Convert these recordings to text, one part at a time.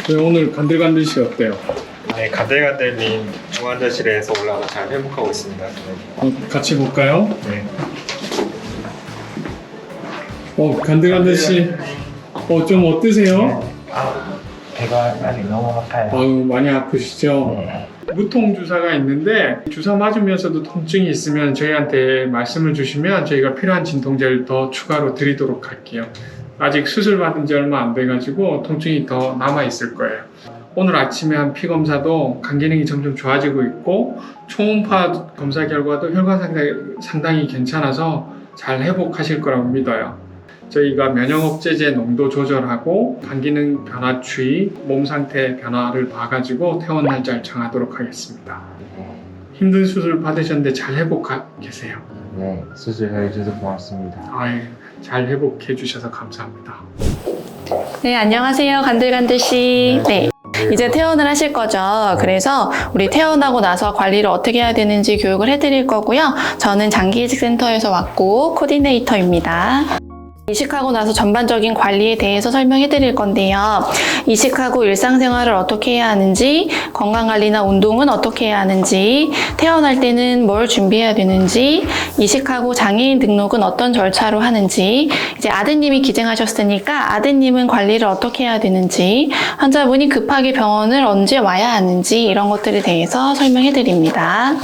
네, 오늘 간들간들씨 어때요? 네, 간들간들님 중환자실에서 올라가 잘 회복하고 있습니다. 같이 볼까요? 네. 간들간들씨 좀 어떠세요? 배가 아직 너무 아파요. 많이 아프시죠? 무통 주사가 있는데 주사 맞으면서도 통증이 있으면 저희한테 말씀을 주시면 저희가 필요한 진통제를 더 추가로 드리도록 할게요. 아직 수술 받은 지 얼마 안 돼가지고 통증이 더 남아 있을 거예요. 오늘 아침에 한 피 검사도 간 기능이 점점 좋아지고 있고 초음파 검사 결과도 혈관 상당히 괜찮아서 잘 회복하실 거라고 믿어요. 저희가 면역 억제제 농도 조절하고 간 기능 변화 추이, 몸 상태 변화를 봐가지고 퇴원 날짜를 정하도록 하겠습니다. 힘든 수술 받으셨는데 잘 회복하 계세요. 네, 수술해 주셔서 고맙습니다. 잘 회복해 주셔서 감사합니다. 네, 안녕하세요. 간들간들씨. 네. 이제 퇴원을 하실 거죠. 그래서 우리 퇴원하고 나서 관리를 어떻게 해야 되는지 교육을 해드릴 거고요. 저는 장기이식센터에서 왔고 코디네이터입니다. 이식하고 나서 전반적인 관리에 대해서 설명해 드릴 건데요. 이식하고 일상생활을 어떻게 해야 하는지, 건강관리나 운동은 어떻게 해야 하는지, 퇴원할 때는 뭘 준비해야 되는지, 이식하고 장애인 등록은 어떤 절차로 하는지, 이제 아드님이 기증하셨으니까 아드님은 관리를 어떻게 해야 되는지, 환자분이 급하게 병원을 언제 와야 하는지 이런 것들에 대해서 설명해 드립니다.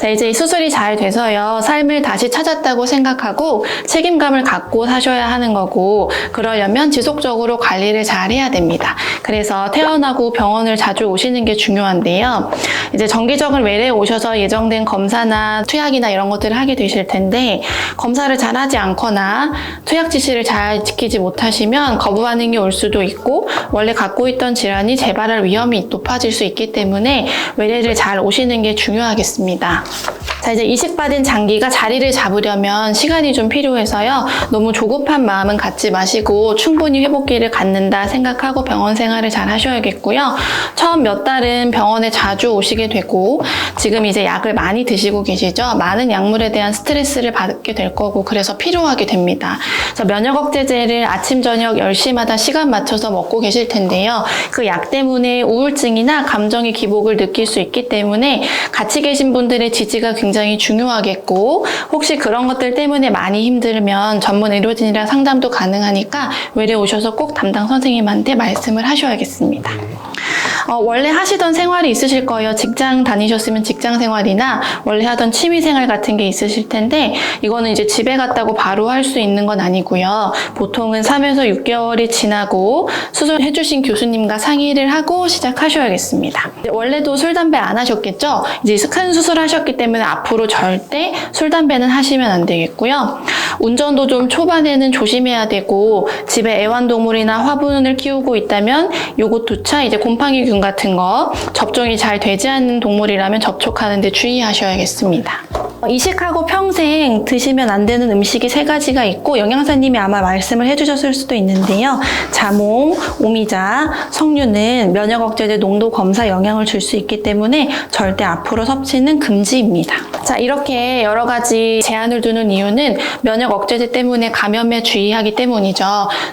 자, 이제 수술이 잘 돼서요. 삶을 다시 찾았다고 생각하고 책임감을 갖고 사셔야 하는 거고, 그러려면 지속적으로 관리를 잘 해야 됩니다. 그래서 퇴원하고 병원을 자주 오시는 게 중요한데요. 이제 정기적인 외래에 오셔서 예정된 검사나 투약이나 이런 것들을 하게 되실 텐데, 검사를 잘 하지 않거나 투약 지시를 잘 지키지 못하시면 거부 반응이 올 수도 있고, 원래 갖고 있던 질환이 재발할 위험이 높아질 수 있기 때문에 외래를 잘 오시는 게 중요하겠습니다. 자, 이제 이식받은 장기가 자리를 잡으려면 시간이 좀 필요해서요. 너무 조급한 마음은 갖지 마시고 충분히 회복기를 갖는다 생각하고 병원 생활을 잘 하셔야겠고요. 처음 몇 달은 병원에 자주 오시게 되고, 지금 이제 약을 많이 드시고 계시죠. 많은 약물에 대한 스트레스를 받게 될 거고, 그래서 필요하게 됩니다. 그래서 면역 억제제를 아침 저녁 10시마다 시간 맞춰서 먹고 계실 텐데요. 그 약 때문에 우울증이나 감정의 기복을 느낄 수 있기 때문에 같이 계신 분들의 지지가 굉장히 중요하겠고, 혹시 그런 것들 때문에 많이 힘들면 전문 의료진이랑 상담도 가능하니까 외래 오셔서 꼭 담당 선생님한테 말씀을 하셔야겠습니다. 원래 하시던 생활이 있으실 거예요. 직장 다니셨으면 직장 생활이나 원래 하던 취미 생활 같은 게 있으실 텐데, 이거는 이제 집에 갔다고 바로 할 수 있는 건 아니고요. 보통은 3에서 6개월이 지나고 수술해주신 교수님과 상의를 하고 시작하셔야겠습니다. 원래도 술, 담배 안 하셨겠죠? 이제 큰 수술 하셨기 때문에 앞으로 절대 술, 담배는 하시면 안 되겠고요. 운전도 좀 초반에는 조심해야 되고, 집에 애완동물이나 화분을 키우고 있다면 요것조차 이제 곰팡이균 같은 거 접종이 잘 되지 않는 동물이라면 접촉하는데 주의하셔야겠습니다. 이식하고 평생 드시면 안 되는 음식이 3가지가 있고, 영양사님이 아마 말씀을 해주셨을 수도 있는데요. 자몽, 오미자, 석류는 면역 억제제 농도 검사 영향을 줄 수 있기 때문에 절대 앞으로 섭취는 금지입니다. 자, 이렇게 여러 가지 제한을 두는 이유는 면역 억제제 때문에 감염에 주의하기 때문이죠.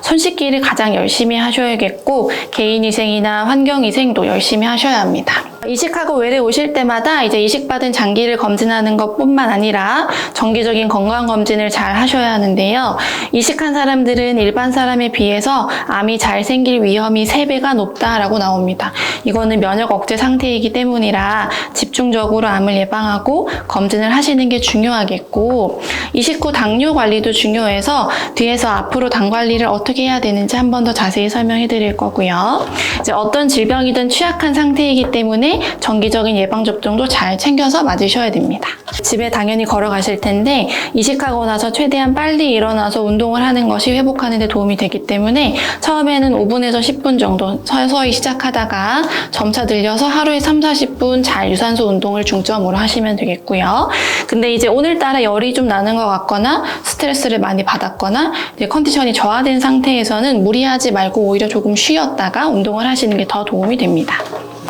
손 씻기를 가장 열심히 하셔야겠고, 개인위생이나 환경위생도 열심히 하셔야 합니다. 이식하고 외래 오실 때마다 이제 이식받은 장기를 검진하는 것뿐만 아니라 정기적인 건강검진을 잘 하셔야 하는데요. 이식한 사람들은 일반 사람에 비해서 암이 잘 생길 위험이 3배가 높다라고 나옵니다. 이거는 면역 억제 상태이기 때문이라 집중적으로 암을 예방하고 검진을 하시는 게 중요하겠고, 이식 후 당뇨 관리도 중요해서 뒤에서 앞으로 당 관리를 어떻게 해야 되는지 한 번 더 자세히 설명해 드릴 거고요. 이제 어떤 질병이든 취약한 상태이기 때문에 정기적인 예방접종도 잘 챙겨서 맞으셔야 됩니다. 집에 당연히 걸어가실 텐데, 이식하고 나서 최대한 빨리 일어나서 운동을 하는 것이 회복하는 데 도움이 되기 때문에 처음에는 5분에서 10분 정도 서서히 시작하다가 점차 늘려서 하루에 30-40분 잘 유산소 운동을 중점으로 하시면 되겠고요. 근데 이제 오늘따라 열이 좀 나는 것 같거나 스트레스를 많이 받았거나 이제 컨디션이 저하된 상태에서는 무리하지 말고 오히려 조금 쉬었다가 운동을 하시는 게 더 도움이 됩니다.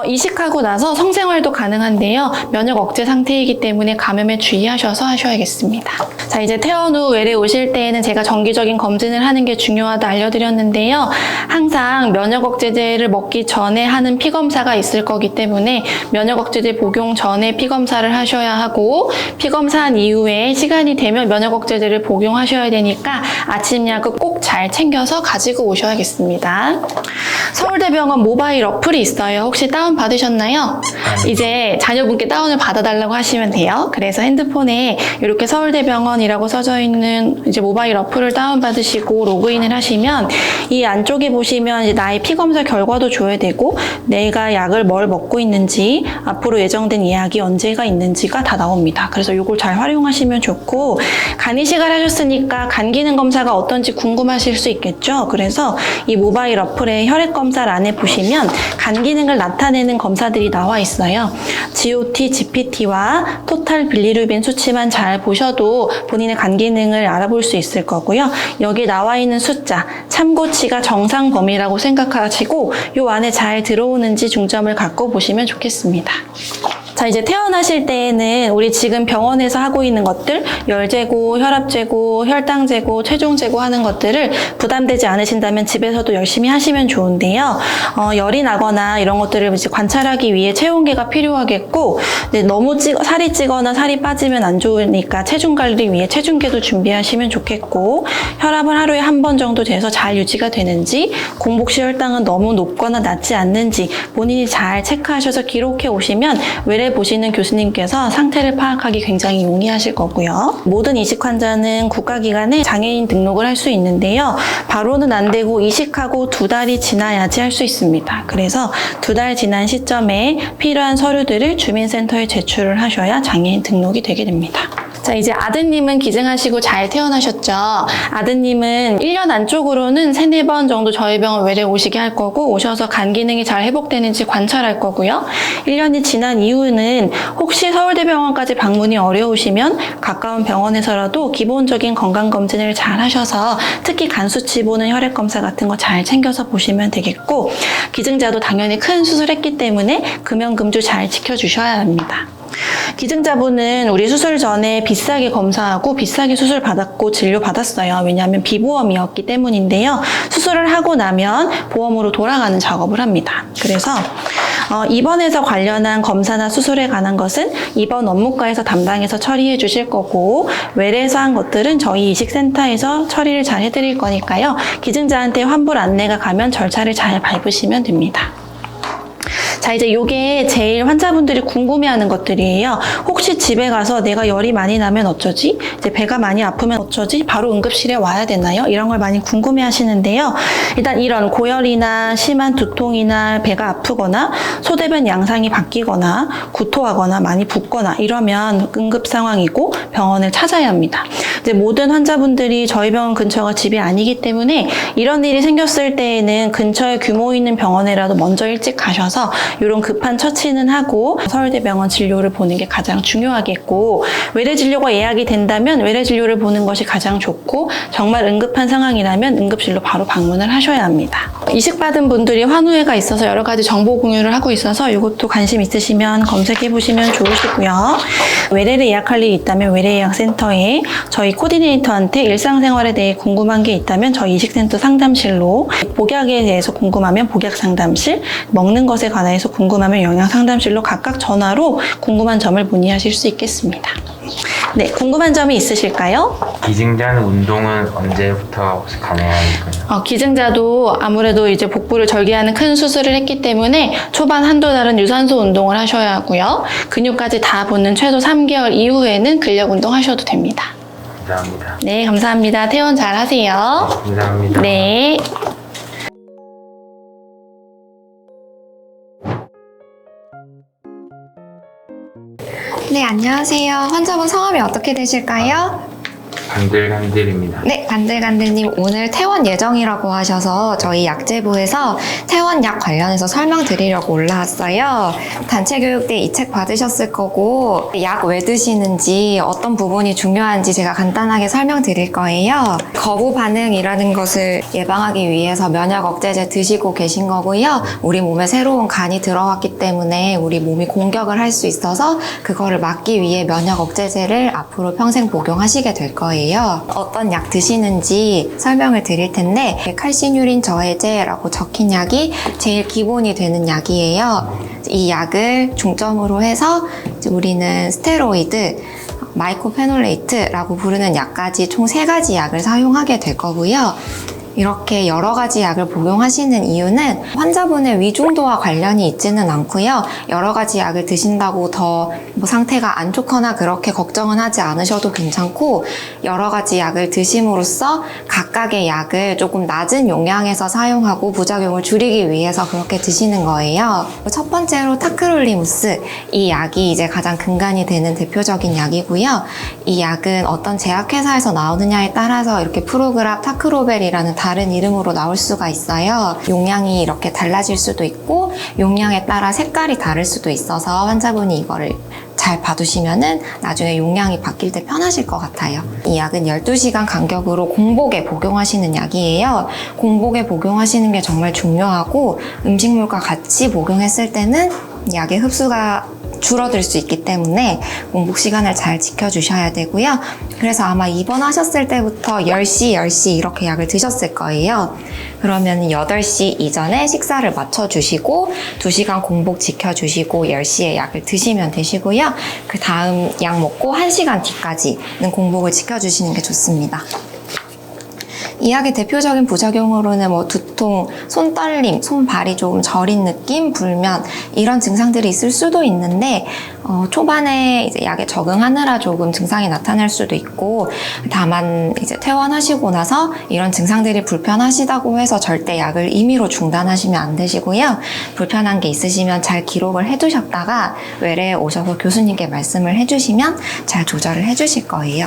이식하고 나서 성생활도 가능한데요. 면역 억제 상태이기 때문에 감염에 주의하셔서 하셔야겠습니다. 자, 이제 퇴원 후 외래 오실 때에는 제가 정기적인 검진을 하는 게 중요하다 알려드렸는데요. 항상 면역 억제제를 먹기 전에 하는 피검사가 있을 거기 때문에 면역 억제제 복용 전에 피검사를 하셔야 하고 피검사한 이후에 시간이 되면 면역 억제제를 복용하셔야 되니까 아침 약을 꼭 잘 챙겨서 가지고 오셔야겠습니다. 서울대병원 모바일 어플이 있어요. 혹시 다운 받으셨나요? 이제 자녀분께 다운을 받아달라고 하시면 돼요. 그래서 핸드폰에 이렇게 서울대병원이라고 써져 있는 이제 모바일 어플을 다운 받으시고 로그인을 하시면 이 안쪽에 보시면 이제 나의 피검사 결과도 줘야 되고 내가 약을 뭘 먹고 있는지 앞으로 예정된 예약이 언제가 있는지가 다 나옵니다. 그래서 이걸 잘 활용하시면 좋고 간 이식을 하셨으니까 간 기능 검사가 어떤지 궁금하실 수 있겠죠. 그래서 이 모바일 어플에 혈액 검사란에 보시면 간 기능을 나타내는 검사들이 나와 있어요. GOT, GPT와 토탈 빌리루빈 수치만 잘 보셔도 본인의 간 기능을 알아볼 수 있을 거고요. 여기 나와 있는 숫자, 참고치가 정상 범위라고 생각하시고 요 안에 잘 들어오는지 중점을 갖고 보시면 좋겠습니다. 자, 이제 퇴원하실 때에는 우리 지금 병원에서 하고 있는 것들, 열 재고, 혈압 재고, 혈당 재고, 체중 재고 하는 것들을 부담되지 않으신다면 집에서도 열심히 하시면 좋은데요. 열이 나거나 이런 것들을 이제 관찰하기 위해 체온계가 필요하겠고, 너무 살이 찌거나 살이 빠지면 안 좋으니까 체중 관리 위해 체중계도 준비하시면 좋겠고, 혈압은 하루에 한 번 정도 재서 잘 유지가 되는지, 공복 시 혈당은 너무 높거나 낮지 않는지 본인이 잘 체크하셔서 기록해 오시면 외래 보시는 교수님께서 상태를 파악하기 굉장히 용이하실 거고요. 모든 이식 환자는 국가기관에 장애인 등록을 할 수 있는데요. 바로는 안 되고 이식하고 2달이 지나야지 할 수 있습니다. 그래서 2달 지난 시점에 필요한 서류들을 주민센터에 제출을 하셔야 장애인 등록이 되게 됩니다. 자, 이제 아드님은 기증하시고 잘 태어나셨죠? 아드님은 1년 안쪽으로는 3-4번 정도 저희 병원 외래 오시게 할 거고 오셔서 간 기능이 잘 회복되는지 관찰할 거고요. 1년이 지난 이후는 혹시 서울대병원까지 방문이 어려우시면 가까운 병원에서라도 기본적인 건강검진을 잘 하셔서 특히 간 수치 보는 혈액검사 같은 거 잘 챙겨서 보시면 되겠고 기증자도 당연히 큰 수술했기 때문에 금연금주 잘 지켜주셔야 합니다. 기증자분은 우리 수술 전에 비싸게 검사하고 비싸게 수술 받았고 진료 받았어요. 왜냐하면 비보험이었기 때문인데요. 수술을 하고 나면 보험으로 돌아가는 작업을 합니다. 그래서 입원해서 관련한 검사나 수술에 관한 것은 입원 업무과에서 담당해서 처리해 주실 거고 외래에서 한 것들은 저희 이식센터에서 처리를 잘 해드릴 거니까요. 기증자한테 환불 안내가 가면 절차를 잘 밟으시면 됩니다. 자, 이제 요게 제일 환자분들이 궁금해하는 것들이에요. 혹시 집에 가서 내가 열이 많이 나면 어쩌지? 이제 배가 많이 아프면 어쩌지? 바로 응급실에 와야 되나요? 이런 걸 많이 궁금해 하시는데요. 일단 이런 고열이나 심한 두통이나 배가 아프거나 소대변 양상이 바뀌거나 구토하거나 많이 붓거나 이러면 응급 상황이고 병원을 찾아야 합니다. 이제 모든 환자분들이 저희 병원 근처가 집이 아니기 때문에 이런 일이 생겼을 때에는 근처에 규모 있는 병원에라도 먼저 일찍 가셔서 이런 급한 처치는 하고 서울대병원 진료를 보는 게 가장 중요하겠고 외래 진료가 예약이 된다면 외래 진료를 보는 것이 가장 좋고 정말 응급한 상황이라면 응급실로 바로 방문을 하셔야 합니다. 이식받은 분들이 환우회가 있어서 여러 가지 정보 공유를 하고 있어서 이것도 관심 있으시면 검색해 보시면 좋으시고요. 외래를 예약할 일이 있다면 외래예약센터에 저희 코디네이터한테 일상생활에 대해 궁금한 게 있다면 저희 이식센터 상담실로 복약에 대해서 궁금하면 복약상담실, 먹는 것에 관해서 궁금하면 영양상담실로 각각 전화로 궁금한 점을 문의하실 수 있겠습니다. 네, 궁금한 점이 있으실까요? 기증자는 운동은 언제부터 혹시 가능할까요? 기증자도 아무래도 이제 복부를 절개하는 큰 수술을 했기 때문에 초반 한두 달은 유산소 운동을 하셔야 하고요. 근육까지 다 붙는 최소 3개월 이후에는 근력 운동 하셔도 됩니다. 감사합니다. 네, 감사합니다. 퇴원 잘 하세요. 감사합니다. 네. 네, 안녕하세요. 환자분 성함이 어떻게 되실까요? 간들간들입니다. 네, 간들간들님 오늘 퇴원 예정이라고 하셔서 저희 약제부에서 퇴원약 관련해서 설명드리려고 올라왔어요. 단체교육 때 이 책 받으셨을 거고 약 왜 드시는지 어떤 부분이 중요한지 제가 간단하게 설명드릴 거예요. 거부 반응이라는 것을 예방하기 위해서 면역 억제제 드시고 계신 거고요. 우리 몸에 새로운 간이 들어왔기 때문에 우리 몸이 공격을 할 수 있어서 그거를 막기 위해 면역 억제제를 앞으로 평생 복용하시게 될 거예요. 어떤 약 드시는지 설명을 드릴 텐데 칼시뉴린 저해제라고 적힌 약이 제일 기본이 되는 약이에요. 이 약을 중점으로 해서 우리는 스테로이드, 마이코페놀레이트라고 부르는 약까지 총 3가지 약을 사용하게 될 거고요. 이렇게 여러 가지 약을 복용하시는 이유는 환자분의 위중도와 관련이 있지는 않고요. 여러 가지 약을 드신다고 더 상태가 안 좋거나 그렇게 걱정은 하지 않으셔도 괜찮고, 여러 가지 약을 드심으로써 각각의 약을 조금 낮은 용량에서 사용하고 부작용을 줄이기 위해서 그렇게 드시는 거예요. 첫 번째로 타크롤리무스, 이 약이 이제 가장 근간이 되는 대표적인 약이고요. 이 약은 어떤 제약회사에서 나오느냐에 따라서 이렇게 프로그랍 타크로벨이라는 다른 이름으로 나올 수가 있어요. 용량이 이렇게 달라질 수도 있고 용량에 따라 색깔이 다를 수도 있어서 환자분이 이거를 잘 봐두시면은 나중에 용량이 바뀔 때 편하실 것 같아요. 이 약은 12시간 간격으로 공복에 복용하시는 약이에요. 공복에 복용하시는 게 정말 중요하고 음식물과 같이 복용했을 때는 약의 흡수가 줄어들 수 있기 때문에 공복 시간을 잘 지켜주셔야 되고요. 그래서 아마 입원하셨을 때부터 10시 이렇게 약을 드셨을 거예요. 그러면 8시 이전에 식사를 맞춰주시고 2시간 공복 지켜주시고 10시에 약을 드시면 되시고요. 그 다음 약 먹고 1시간 뒤까지는 공복을 지켜주시는 게 좋습니다. 이 약의 대표적인 부작용으로는 두통, 손 떨림, 손발이 조금 저린 느낌, 불면 이런 증상들이 있을 수도 있는데 초반에 이제 약에 적응하느라 조금 증상이 나타날 수도 있고, 다만 이제 퇴원하시고 나서 이런 증상들이 불편하시다고 해서 절대 약을 임의로 중단하시면 안 되시고요. 불편한 게 있으시면 잘 기록을 해두셨다가 외래에 오셔서 교수님께 말씀을 해주시면 잘 조절을 해주실 거예요.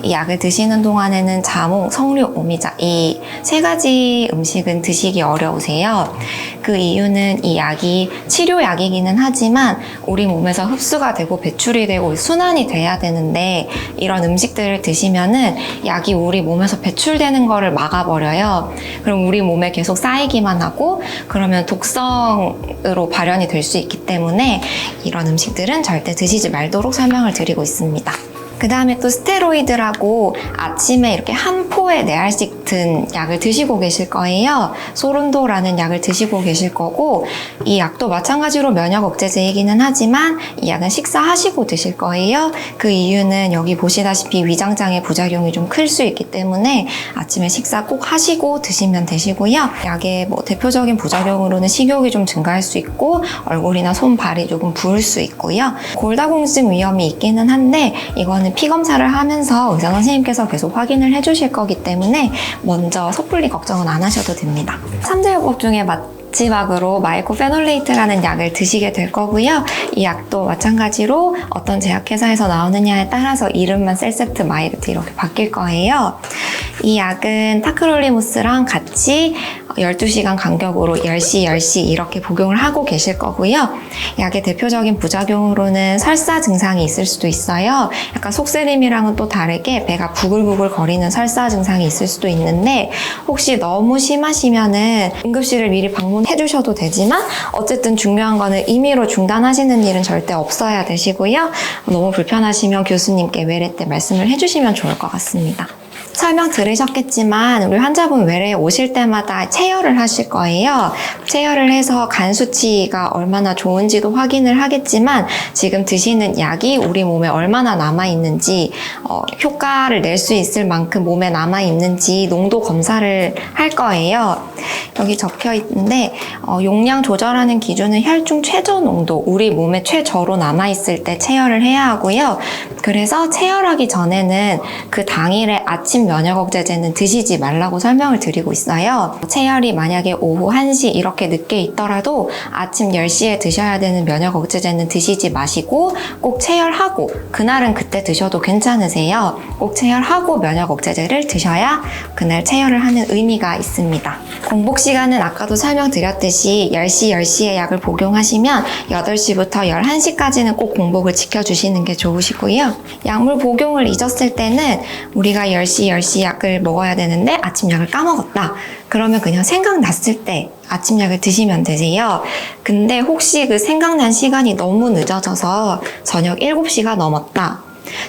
이 약을 드시는 동안에는 자몽, 석류, 오미자 이 3가지 음식은 드시기 어려우세요. 그 이유는 이 약이 치료약이기는 하지만 우리 몸에서 흡수가 되고 배출이 되고 순환이 돼야 되는데 이런 음식들을 드시면은 약이 우리 몸에서 배출되는 거를 막아버려요. 그럼 우리 몸에 계속 쌓이기만 하고 그러면 독성으로 발현이 될 수 있기 때문에 이런 음식들은 절대 드시지 말도록 설명을 드리고 있습니다. 그 다음에 또 스테로이드라고 아침에 이렇게 한 포에 4알씩 든 약을 드시고 계실 거예요. 소른도라는 약을 드시고 계실 거고, 이 약도 마찬가지로 면역 억제제이기는 하지만 이 약은 식사하시고 드실 거예요. 그 이유는 여기 보시다시피 위장장애 부작용이 좀 클 수 있기 때문에 아침에 식사 꼭 하시고 드시면 되시고요. 약의 대표적인 부작용으로는 식욕이 좀 증가할 수 있고 얼굴이나 손, 발이 조금 부을 수 있고요. 골다공증 위험이 있기는 한데 이거는 피 검사를 하면서 의사 선생님께서 계속 확인을 해주실 거기 때문에 먼저 섣불리 걱정은 안 하셔도 됩니다. 3대 요법 중에 마지막으로 마이코페놀레이트라는 약을 드시게 될 거고요. 이 약도 마찬가지로 어떤 제약회사에서 나오느냐에 따라서 이름만 셀셉트, 마이르트 이렇게 바뀔 거예요. 이 약은 타크롤리무스랑 같이 12시간 간격으로 10시 이렇게 복용을 하고 계실 거고요. 약의 대표적인 부작용으로는 설사 증상이 있을 수도 있어요. 약간 속쓰림이랑은 또 다르게 배가 부글부글 거리는 설사 증상이 있을 수도 있는데 혹시 너무 심하시면은 응급실을 미리 방문해 주셔도 되지만 어쨌든 중요한 거는 임의로 중단하시는 일은 절대 없어야 되시고요. 너무 불편하시면 교수님께 외래 때 말씀을 해주시면 좋을 것 같습니다. 설명 들으셨겠지만 우리 환자분 외래에 오실 때마다 체열을 하실 거예요. 체열을 해서 간 수치가 얼마나 좋은지도 확인을 하겠지만 지금 드시는 약이 우리 몸에 얼마나 남아있는지 효과를 낼 수 있을 만큼 몸에 남아있는지 농도 검사를 할 거예요. 여기 적혀 있는데 용량 조절하는 기준은 혈중 최저 농도, 우리 몸에 최저로 남아있을 때 체열을 해야 하고요. 그래서 체열하기 전에는 그 당일에 아침 면역 억제제는 드시지 말라고 설명을 드리고 있어요. 체열이 만약에 오후 1시 이렇게 늦게 있더라도 아침 10시에 드셔야 되는 면역 억제제는 드시지 마시고 꼭 체열하고, 그날은 그때 드셔도 괜찮으세요. 꼭 체열하고 면역 억제제를 드셔야 그날 체열을 하는 의미가 있습니다. 공복 시간은 아까도 설명드렸듯이 10시에 약을 복용하시면 8시부터 11시까지는 꼭 공복을 지켜주시는 게 좋으시고요. 약물 복용을 잊었을 때는 우리가 10시 약을 먹어야 되는데 아침 약을 까먹었다. 그러면 그냥 생각났을 때 아침 약을 드시면 되세요. 근데 혹시 그 생각난 시간이 너무 늦어져서 저녁 7시가 넘었다.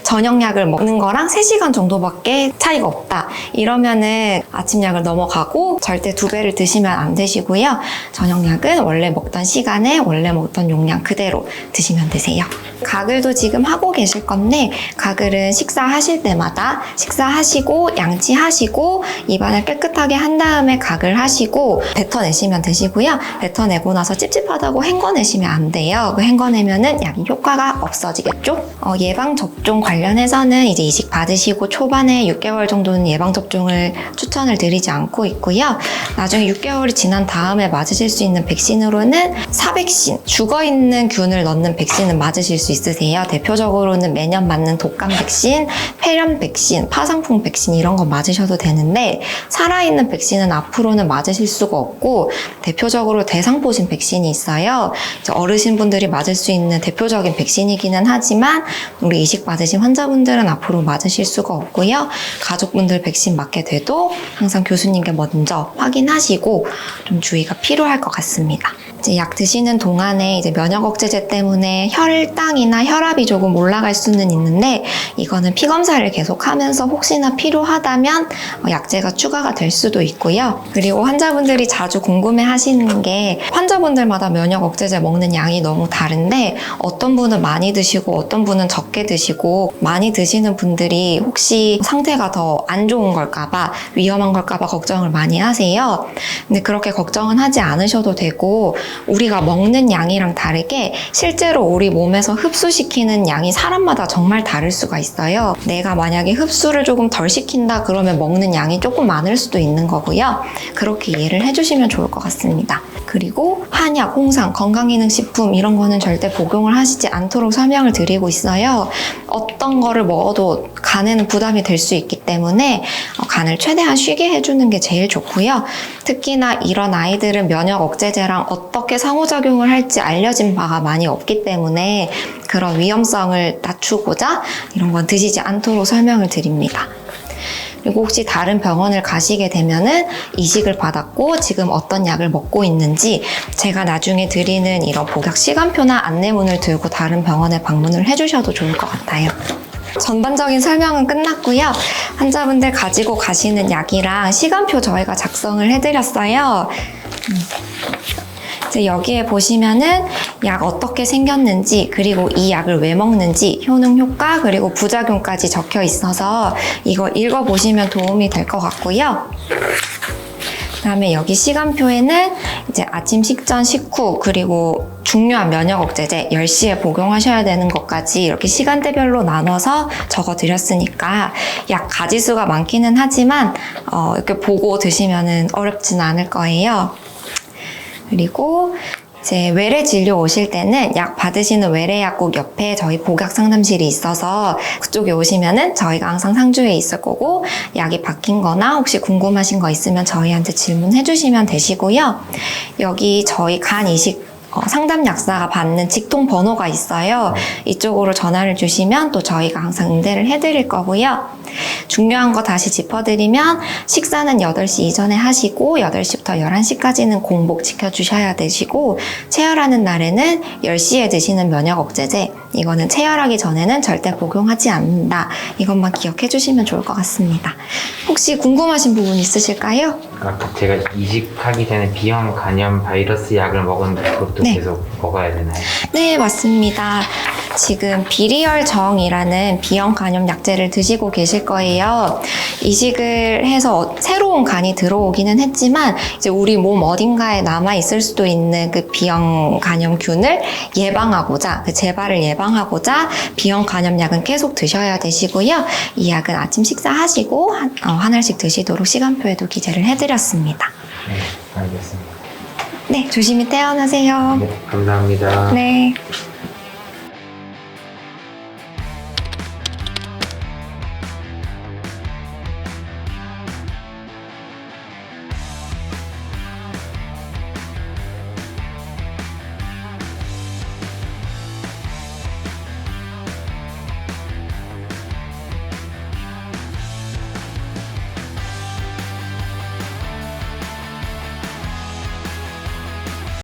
저녁약을 먹는 거랑 3시간 정도밖에 차이가 없다. 이러면은 아침약을 넘어가고 절대 2배를 드시면 안 되시고요. 저녁약은 원래 먹던 시간에 원래 먹던 용량 그대로 드시면 되세요. 가글도 지금 하고 계실 건데, 가글은 식사하실 때마다 식사하시고 양치하시고 입안을 깨끗하게 한 다음에 가글 하시고 뱉어내시면 되시고요. 뱉어내고 나서 찝찝하다고 헹궈내시면 안 돼요. 그 헹궈내면은 약이 효과가 없어지겠죠? 예방접종 관련해서는 이제 이식 받으시고 초반에 6개월 정도는 예방접종을 추천을 드리지 않고 있고요. 나중에 6개월이 지난 다음에 맞으실 수 있는 백신으로는 사백신, 죽어있는 균을 넣는 백신은 맞으실 수 있으세요. 대표적으로는 매년 맞는 독감 백신, 폐렴 백신, 파상풍 백신 이런 거 맞으셔도 되는데, 살아있는 백신은 앞으로는 맞으실 수가 없고, 대표적으로 대상포진 백신이 있어요. 어르신분들이 맞을 수 있는 대표적인 백신이기는 하지만 우리 이식 받으신 환자분들은 앞으로 맞으실 수가 없고요. 가족분들 백신 맞게 돼도 항상 교수님께 먼저 확인하시고 좀 주의가 필요할 것 같습니다. 이제 약 드시는 동안에 이제 면역 억제제 때문에 혈당이나 혈압이 조금 올라갈 수는 있는데, 이거는 피 검사를 계속하면서 혹시나 필요하다면 약제가 추가가 될 수도 있고요. 그리고 환자분들이 자주 궁금해하시는 게, 환자분들마다 면역 억제제 먹는 양이 너무 다른데 어떤 분은 많이 드시고 어떤 분은 적게 드시고, 많이 드시는 분들이 혹시 상태가 더 안 좋은 걸까봐, 위험한 걸까봐 걱정을 많이 하세요. 근데 그렇게 걱정은 하지 않으셔도 되고, 우리가 먹는 양이랑 다르게 실제로 우리 몸에서 흡수시키는 양이 사람마다 정말 다를 수가 있어요. 내가 만약에 흡수를 조금 덜 시킨다 그러면 먹는 양이 조금 많을 수도 있는 거고요. 그렇게 이해를 해주시면 좋을 것 같습니다. 그리고 한약, 홍삼, 건강기능식품 이런 거는 절대 복용을 하시지 않도록 설명을 드리고 있어요. 어떤 거를 먹어도 간에는 부담이 될 수 있기 때문에 간을 최대한 쉬게 해주는 게 제일 좋고요. 특히나 이런 아이들은 면역 억제제랑 어떻게 상호작용을 할지 알려진 바가 많이 없기 때문에 그런 위험성을 낮추고자 이런 건 드시지 않도록 설명을 드립니다. 그리고 혹시 다른 병원을 가시게 되면은 이식을 받았고 지금 어떤 약을 먹고 있는지 제가 나중에 드리는 이런 복약 시간표나 안내문을 들고 다른 병원에 방문을 해주셔도 좋을 것 같아요. 전반적인 설명은 끝났고요. 환자분들 가지고 가시는 약이랑 시간표 저희가 작성을 해드렸어요. 이제 여기에 보시면은 약 어떻게 생겼는지, 그리고 이 약을 왜 먹는지, 효능, 효과, 그리고 부작용까지 적혀 있어서 이거 읽어보시면 도움이 될 것 같고요. 그다음에 여기 시간표에는 이제 아침 식전, 식후, 그리고 중요한 면역 억제제 10시에 복용하셔야 되는 것까지 이렇게 시간대별로 나눠서 적어드렸으니까 약 가지수가 많기는 하지만 이렇게 보고 드시면은 어렵지는 않을 거예요. 그리고 이제 외래 진료 오실 때는 약 받으시는 외래 약국 옆에 저희 복약 상담실이 있어서 그쪽에 오시면은 저희가 항상 상주에 있을 거고, 약이 바뀐 거나 혹시 궁금하신 거 있으면 저희한테 질문해 주시면 되시고요. 여기 저희 간 이식 상담 약사가 받는 직통 번호가 있어요. 이쪽으로 전화를 주시면 또 저희가 항상 응대를 해드릴 거고요. 중요한 거 다시 짚어드리면 식사는 8시 이전에 하시고 8시부터 11시까지는 공복 지켜주셔야 되시고, 체열하는 날에는 10시에 드시는 면역 억제제, 이거는 체열하기 전에는 절대 복용하지 않는다. 이것만 기억해 주시면 좋을 것 같습니다. 혹시 궁금하신 부분 있으실까요? 아까 제가 이식하기 전에 비형 간염 바이러스 약을 먹었는데 그것도 네. 계속 먹어야 되나요? 네, 맞습니다. 지금 비리얼정이라는 비형 간염 약제를 드시고 계실 거예요. 이식을 해서 새로운 간이 들어오기는 했지만 이제 우리 몸 어딘가에 남아 있을 수도 있는 그 비형 간염균을 예방하고자, 그 재발을 예방하고자 비형 간염약은 계속 드셔야 되시고요. 이 약은 아침 식사하시고 한 알씩 드시도록 시간표에도 기재를 해드렸습니다. 네, 알겠습니다. 네, 조심히 퇴원하세요. 네, 감사합니다. 네.